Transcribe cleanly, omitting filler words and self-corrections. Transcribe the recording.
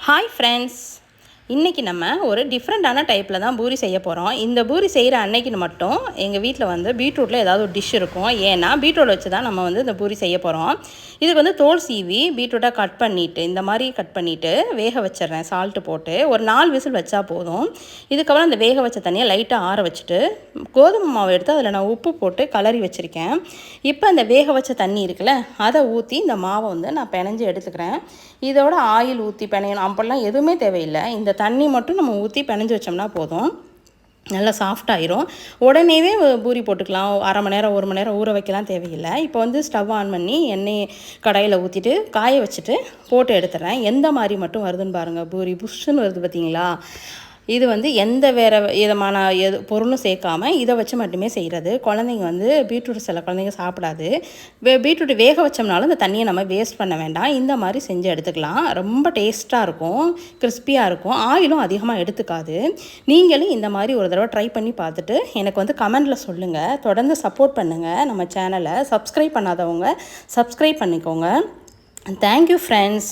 Hi friends. இன்றைக்கி நம்ம ஒரு டிஃப்ரெண்ட்டான டைப்பில் தான் பூரி செய்ய போகிறோம். இந்த பூரி செய்கிற அன்னைக்குன்னு மட்டும் எங்கள் வீட்டில் வந்து பீட்ரூட்டில் ஏதாவது ஒரு டிஷ் இருக்கும். ஏன்னா பீட்ரூட் வச்சு தான் நம்ம வந்து இந்த பூரி செய்ய போகிறோம். இதுக்கு வந்து தோல் சீவி பீட்ரூட்டை கட் பண்ணிவிட்டு இந்த மாதிரி கட் பண்ணிவிட்டு வேக வச்சிடுறேன். சால்ட்டு போட்டு ஒரு 4 விசில் வச்சா போதும். இதுக்கப்புறம் அந்த வேக வச்ச தண்ணியை லைட்டாக ஆற வச்சுட்டு கோதுமை மாவு எடுத்து அதில் நான் உப்பு போட்டு கலரி வச்சுருக்கேன். இப்போ அந்த வேக வச்ச தண்ணி இருக்குல்ல, அதை ஊற்றி இந்த மாவை வந்து நான் பிணைஞ்சு எடுத்துக்கிறேன். இதோட ஆயில் ஊற்றி பிணையணும் அப்படிலாம் எதுவுமே தேவையில்லை. இந்த தண்ணி மட்டும் நம்ம ஊற்றி பிணைஞ்சு வச்சோம்னா போதும். நல்லா சாஃப்டாயிரும். உடனேவே பூரி போட்டுக்கலாம். அரை மணி நேரம் 1 மணி நேரம் ஊற வைக்கலாம் தேவையில்லை. இப்போ வந்து ஸ்டவ் ஆன் பண்ணி எண்ணெய் கடாயில் ஊற்றிட்டு காய வச்சுட்டு போட்டு எடுத்துடுறேன். எந்த மாதிரி மட்டும் வருதுன்னு பாருங்கள். பூரி புஷ்ஷுன்னு வருது பார்த்தீங்களா? இது வந்து எந்த வேறு விதமான பொருளும் சேர்க்காமல் இதை வச்சு மட்டுமே செய்கிறது. குழந்தைங்க வந்து பீட்ரூட் சில குழந்தைங்க சாப்பிடாது. பீட்ரூட் வேக வச்சோம்னாலும் இந்த தண்ணியை நம்ம வேஸ்ட் பண்ண வேண்டாம். இந்த மாதிரி செஞ்சு எடுத்துக்கலாம். ரொம்ப டேஸ்ட்டாக இருக்கும், கிறிஸ்பியாக இருக்கும், ஆயிலும் அதிகமாக எடுத்துக்காது. நீங்களும் இந்த மாதிரி ஒரு தடவை ட்ரை பண்ணி பார்த்துட்டு எனக்கு வந்து கமெண்டில் சொல்லுங்கள். தொடர்ந்து சப்போர்ட் பண்ணுங்கள். நம்ம சேனலை சப்ஸ்கிரைப் பண்ணாதவங்க சப்ஸ்கிரைப் பண்ணிக்கோங்க. Thank you friends.